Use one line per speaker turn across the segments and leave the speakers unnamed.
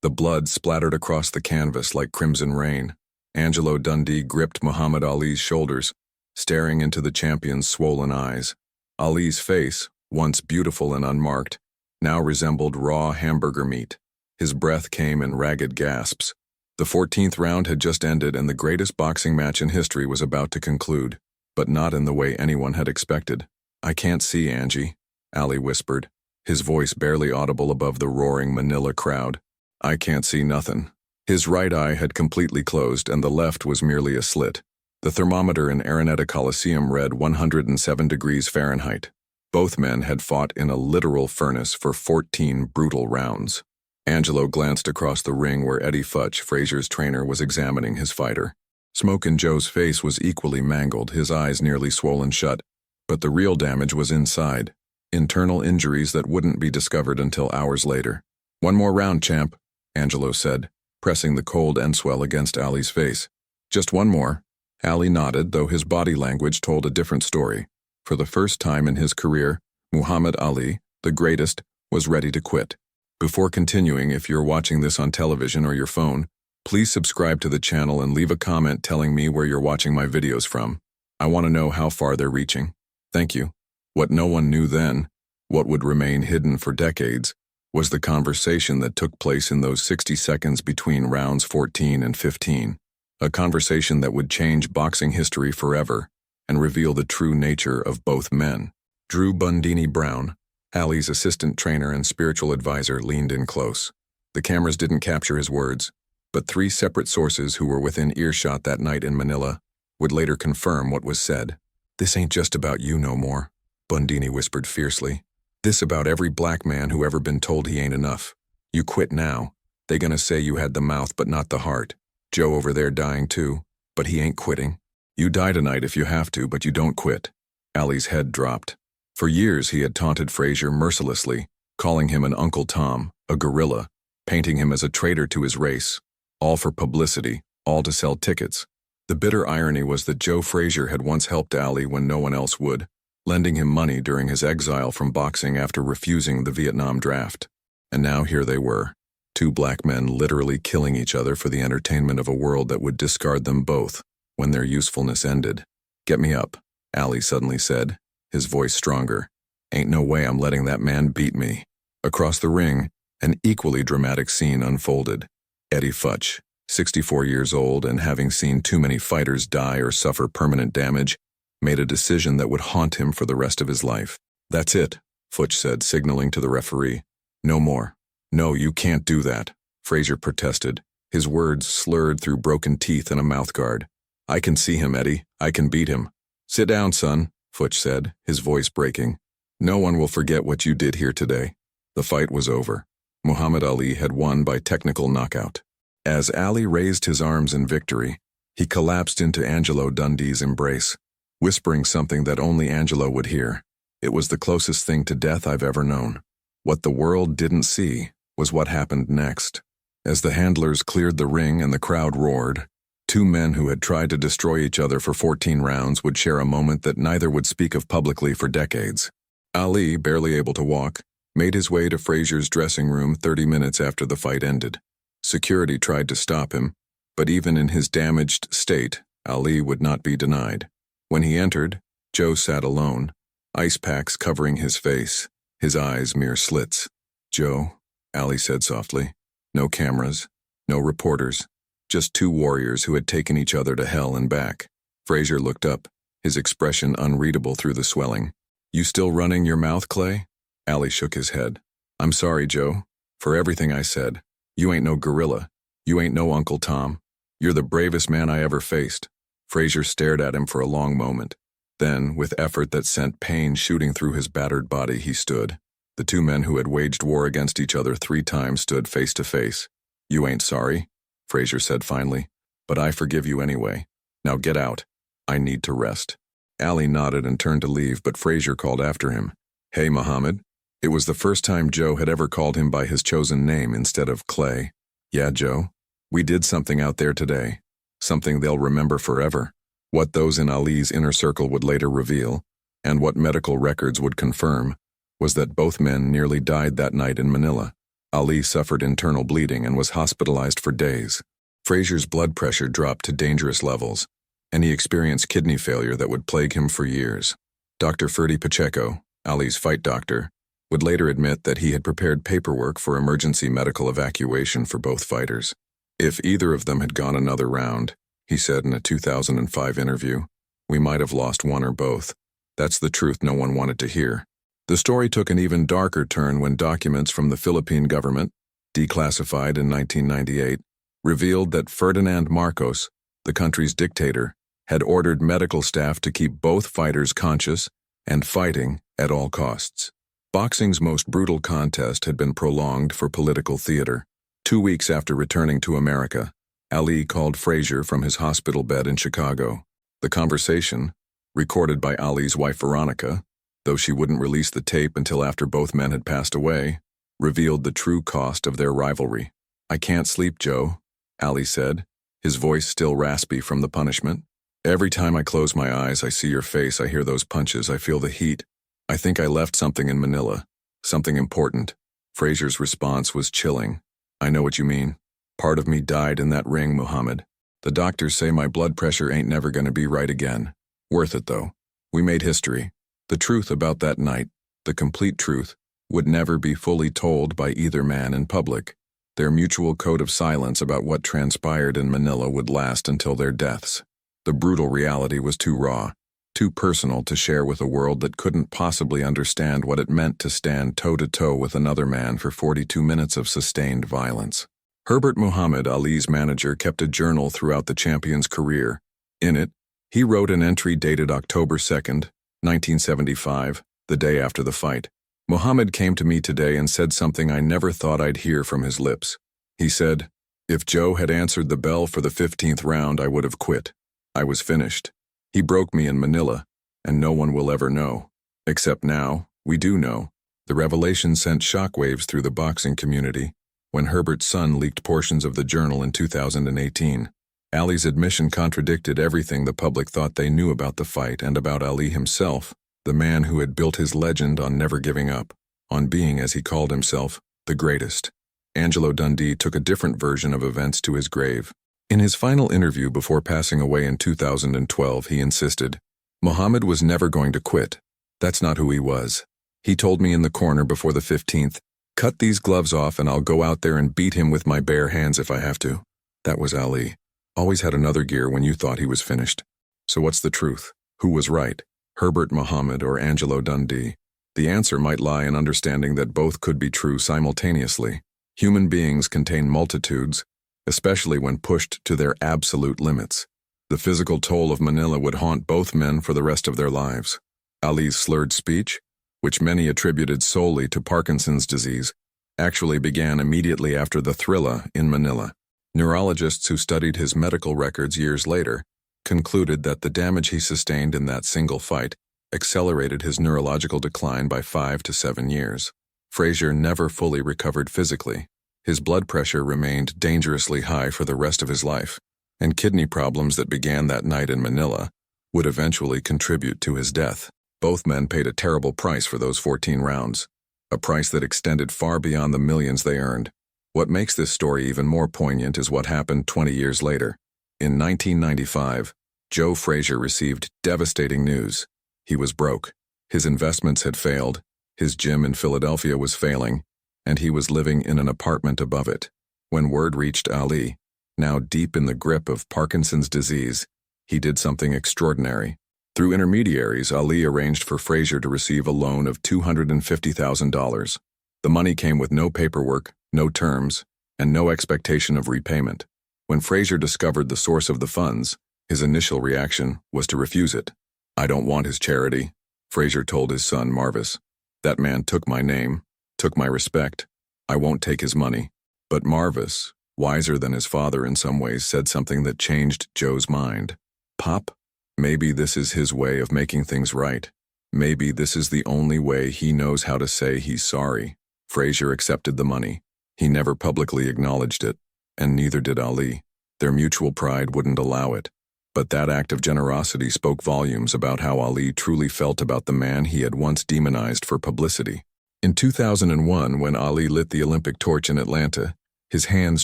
The blood splattered across the canvas like crimson rain. Angelo Dundee gripped Muhammad Ali's shoulders, staring into the champion's swollen eyes. Ali's face, once beautiful and unmarked, now resembled raw hamburger meat. His breath came in ragged gasps. The 14th round had just ended and the greatest boxing match in history was about to conclude, but not in the way anyone had expected. "I can't see, Angie," Ali whispered, his voice barely audible above the roaring Manila crowd. "I can't see nothin'." His right eye had completely closed and the left was merely a slit. The thermometer in Araneta Coliseum read 107 degrees Fahrenheit. Both men had fought in a literal furnace for 14 brutal rounds. Angelo glanced across the ring where Eddie Futch, Frazier's trainer, was examining his fighter. Smoke in Joe's face was equally mangled, his eyes nearly swollen shut, but the real damage was inside. Internal injuries that wouldn't be discovered until hours later. "One more round, champ," Angelo said, pressing the cold Enswell against Ali's face. "Just one more." Ali nodded, though his body language told a different story. For the first time in his career, Muhammad Ali, the greatest, was ready to quit. Before continuing, if you're watching this on television or your phone, please subscribe to the channel and leave a comment telling me where you're watching my videos from. I want to know how far they're reaching. Thank you. What no one knew then, what would remain hidden for decades, was the conversation that took place in those 60 seconds between rounds 14 and 15. A conversation that would change boxing history forever and reveal the true nature of both men. Drew Bundini Brown, Ali's assistant trainer and spiritual advisor, leaned in close. The cameras didn't capture his words, but 3 separate sources who were within earshot that night in Manila would later confirm what was said. "This ain't just about you no more," Bundini whispered fiercely. "This about every black man who ever been told he ain't enough. You quit now. They gonna say you had the mouth but not the heart. Joe over there dying too, but he ain't quitting. You die tonight if you have to, but you don't quit." Ali's head dropped. For years he had taunted Frazier mercilessly, calling him an Uncle Tom, a gorilla, painting him as a traitor to his race, all for publicity, all to sell tickets. The bitter irony was that Joe Frazier had once helped Ali when no one else would, lending him money during his exile from boxing after refusing the Vietnam draft. And now here they were, 2 black men literally killing each other for the entertainment of a world that would discard them both when their usefulness ended. "Get me up," Ali suddenly said, his voice stronger. "Ain't no way I'm letting that man beat me." Across the ring, an equally dramatic scene unfolded. Eddie Futch, 64 years old and having seen too many fighters die or suffer permanent damage, made a decision that would haunt him for the rest of his life. "That's it," Futch said, signaling to the referee. "No more." "No, you can't do that," Frazier protested, his words slurred through broken teeth and a mouthguard. "I can see him, Eddie. I can beat him." "Sit down, son," Futch said, his voice breaking. "No one will forget what you did here today." The fight was over. Muhammad Ali had won by technical knockout. As Ali raised his arms in victory, he collapsed into Angelo Dundee's embrace, whispering something that only Angelo would hear. "It was the closest thing to death I've ever known." What the world didn't see was what happened next. As the handlers cleared the ring and the crowd roared, 2 men who had tried to destroy each other for 14 rounds would share a moment that neither would speak of publicly for decades. Ali, barely able to walk, made his way to Frazier's dressing room 30 minutes after the fight ended. Security tried to stop him, but even in his damaged state, Ali would not be denied. When he entered, Joe sat alone, ice packs covering his face, his eyes mere slits. "Joe," Ali said softly, "no cameras, no reporters. Just 2 warriors who had taken each other to hell and back." Frazier looked up, his expression unreadable through the swelling. "You still running your mouth, Clay?" Ali shook his head. "I'm sorry, Joe, for everything I said. You ain't no gorilla. You ain't no Uncle Tom. You're the bravest man I ever faced." Frazier stared at him for a long moment. Then, with effort that sent pain shooting through his battered body, he stood. The 2 men who had waged war against each other 3 times stood face to face. "You ain't sorry," Frazier said finally, "but I forgive you anyway. Now get out. I need to rest." Ali nodded and turned to leave, but Frazier called after him. "Hey, Muhammad." It was the first time Joe had ever called him by his chosen name instead of Clay. "Yeah, Joe, we did something out there today. Something they'll remember forever. What those in Ali's inner circle would later reveal, and what medical records would confirm, was that both men nearly died that night in Manila. Ali suffered internal bleeding and was hospitalized for days. Frazier's blood pressure dropped to dangerous levels, and he experienced kidney failure that would plague him for years. Dr. Ferdy Pacheco, Ali's fight doctor, would later admit that he had prepared paperwork for emergency medical evacuation for both fighters. If either of them had gone another round, he said in a 2005 interview, we might have lost one or both. That's the truth no one wanted to hear. The story took an even darker turn when documents from the Philippine government, declassified in 1998, revealed that Ferdinand Marcos, the country's dictator, had ordered medical staff to keep both fighters conscious and fighting at all costs. Boxing's most brutal contest had been prolonged for political theater. 2 weeks after returning to America, Ali called Frazier from his hospital bed in Chicago. The conversation, recorded by Ali's wife Veronica, though she wouldn't release the tape until after both men had passed away, revealed the true cost of their rivalry. I can't sleep, Joe, Ali said, his voice still raspy from the punishment. Every time I close my eyes, I see your face, I hear those punches, I feel the heat. I think I left something in Manila, something important. Frazier's response was chilling. I know what you mean. Part of me died in that ring, Muhammad. The doctors say my blood pressure ain't never gonna be right again. Worth it, though. We made history. The truth about that night, the complete truth, would never be fully told by either man in public. Their mutual code of silence about what transpired in Manila would last until their deaths. The brutal reality was too raw, too personal to share with a world that couldn't possibly understand what it meant to stand toe-to-toe with another man for 42 minutes of sustained violence. Herbert Muhammad, Ali's manager, kept a journal throughout the champion's career. In it, he wrote an entry dated October 2nd, 1975, the day after the fight. Muhammad came to me today and said something I never thought I'd hear from his lips. He said, if Joe had answered the bell for the 15th round, I would have quit. I was finished. He broke me in Manila, and no one will ever know. Except now, we do know. The revelation sent shockwaves through the boxing community when Herbert's son leaked portions of the journal in 2018. Ali's admission contradicted everything the public thought they knew about the fight and about Ali himself, the man who had built his legend on never giving up, on being, as he called himself, the greatest. Angelo Dundee took a different version of events to his grave. In his final interview before passing away in 2012, he insisted, Muhammad was never going to quit. That's not who he was. He told me in the corner before the 15th, cut these gloves off and I'll go out there and beat him with my bare hands if I have to. That was Ali. Always had another gear when you thought he was finished. So what's the truth? Who was right? Herbert Muhammad or Angelo Dundee? The answer might lie in understanding that both could be true simultaneously. Human beings contain multitudes, especially when pushed to their absolute limits. The physical toll of Manila would haunt both men for the rest of their lives. Ali's slurred speech, which many attributed solely to Parkinson's disease, actually began immediately after the Thrilla in Manila. Neurologists who studied his medical records years later concluded that the damage he sustained in that single fight accelerated his neurological decline by 5 to 7 years. Frazier never fully recovered physically. His blood pressure remained dangerously high for the rest of his life, and kidney problems that began that night in Manila would eventually contribute to his death. Both men paid a terrible price for those 14 rounds, a price that extended far beyond the millions they earned. What makes this story even more poignant is what happened 20 years later. In 1995, Joe Frazier received devastating news. He was broke. His investments had failed, his gym in Philadelphia was failing, and he was living in an apartment above it. When word reached Ali, now deep in the grip of Parkinson's disease, he did something extraordinary. Through intermediaries, Ali arranged for Frazier to receive a loan of $250,000. The money came with no paperwork, no terms, and no expectation of repayment. When Frazier discovered the source of the funds, his initial reaction was to refuse it. I don't want his charity, Frazier told his son Marvis. That man took my name, took my respect. I won't take his money. But Marvis, wiser than his father in some ways, said something that changed Joe's mind. Pop, maybe this is his way of making things right. Maybe this is the only way he knows how to say he's sorry. Frazier accepted the money. He never publicly acknowledged it, and neither did Ali. Their mutual pride wouldn't allow it. But that act of generosity spoke volumes about how Ali truly felt about the man he had once demonized for publicity. In 2001, when Ali lit the Olympic torch in Atlanta, his hands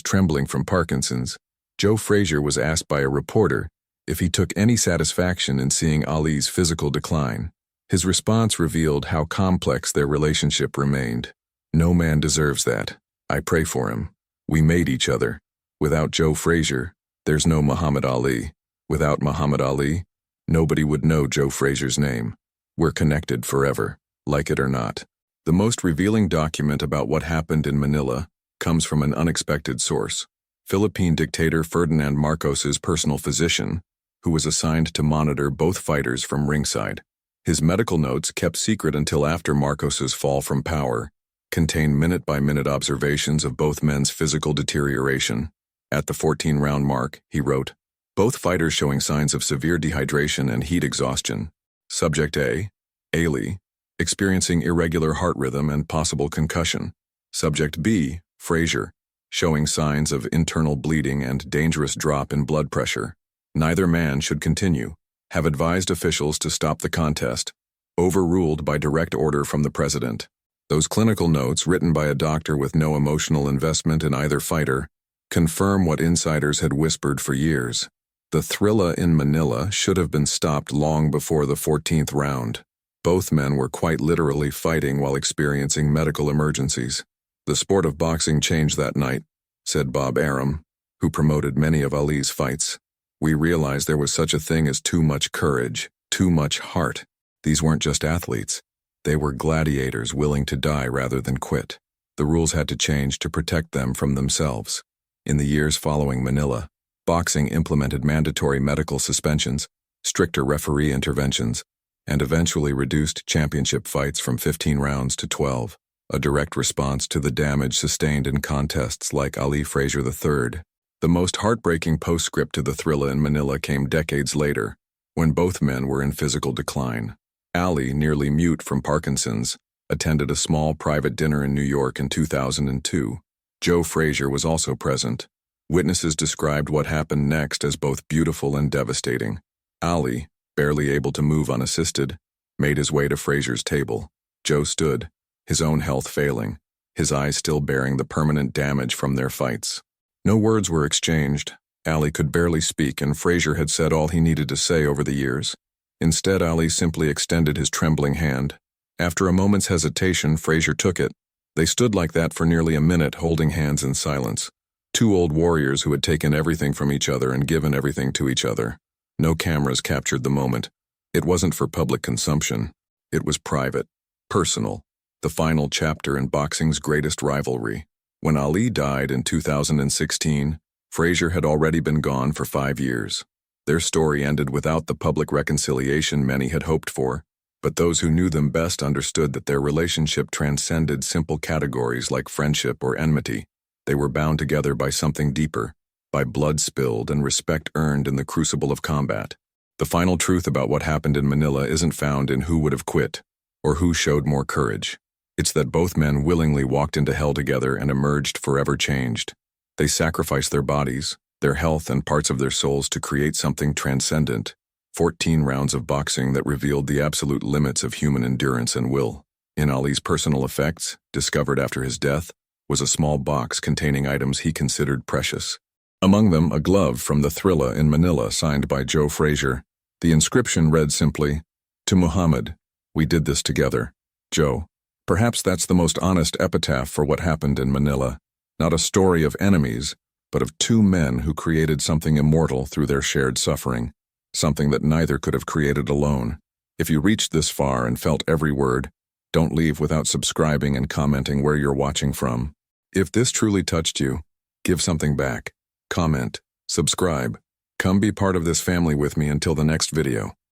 trembling from Parkinson's, Joe Frazier was asked by a reporter if he took any satisfaction in seeing Ali's physical decline. His response revealed how complex their relationship remained. "No man deserves that. I pray for him. We made each other. Without Joe Frazier, there's no Muhammad Ali. Without Muhammad Ali, nobody would know Joe Frazier's name. We're connected forever, like it or not." The most revealing document about what happened in Manila comes from an unexpected source: Philippine dictator Ferdinand Marcos's personal physician, who was assigned to monitor both fighters from ringside. His medical notes, kept secret until after Marcos's fall from power, contain minute-by-minute observations of both men's physical deterioration. At the 14-round mark, he wrote, "Both fighters showing signs of severe dehydration and heat exhaustion. Subject A, Ali, experiencing irregular heart rhythm and possible concussion. Subject B, Frazier, showing signs of internal bleeding and dangerous drop in blood pressure. Neither man should continue. Have advised officials to stop the contest. Overruled by direct order from the president." Those clinical notes, written by a doctor with no emotional investment in either fighter, confirm what insiders had whispered for years. The Thrilla in Manila should have been stopped long before the 14th round. Both men were quite literally fighting while experiencing medical emergencies. "The sport of boxing changed that night," said Bob Arum, who promoted many of Ali's fights. "We realized there was such a thing as too much courage, too much heart. These weren't just athletes. They were gladiators willing to die rather than quit. The rules had to change to protect them from themselves." In the years following Manila, boxing implemented mandatory medical suspensions, stricter referee interventions, and eventually reduced championship fights from 15 rounds to 12, a direct response to the damage sustained in contests like Ali Frazier III. The most heartbreaking postscript to the Thrilla in Manila came decades later, when both men were in physical decline. Ali, nearly mute from Parkinson's, attended a small private dinner in New York in 2002. Joe Frazier was also present. Witnesses described what happened next as both beautiful and devastating. Ali, barely able to move unassisted, made his way to Frazier's table. Joe stood, his own health failing, his eyes still bearing the permanent damage from their fights. No words were exchanged. Ali could barely speak, and Frazier had said all he needed to say over the years. Instead, Ali simply extended his trembling hand. After a moment's hesitation, Frazier took it. They stood like that for nearly a minute, holding hands in silence. Two old warriors who had taken everything from each other and given everything to each other. No cameras captured the moment. It wasn't for public consumption. It was private, personal, the final chapter in boxing's greatest rivalry. When Ali died in 2016, Frazier had already been gone for 5 years. Their story ended without the public reconciliation many had hoped for, but those who knew them best understood that their relationship transcended simple categories like friendship or enmity. They were bound together by something deeper, by blood spilled and respect earned in the crucible of combat. The final truth about what happened in Manila isn't found in who would have quit, or who showed more courage. It's that both men willingly walked into hell together and emerged forever changed. They sacrificed their bodies, their health, and parts of their souls to create something transcendent. 14 rounds of boxing that revealed the absolute limits of human endurance and will. In Ali's personal effects, discovered after his death, was a small box containing items he considered precious. Among them, a glove from the Thrilla in Manila signed by Joe Frazier. The inscription read simply, "To Muhammad, we did this together. Joe." Perhaps that's the most honest epitaph for what happened in Manila. Not a story of enemies, but of two men who created something immortal through their shared suffering, something that neither could have created alone. If you reached this far and felt every word, don't leave without subscribing and commenting where you're watching from. If this truly touched you, give something back. Comment, subscribe. Come be part of this family with me until the next video.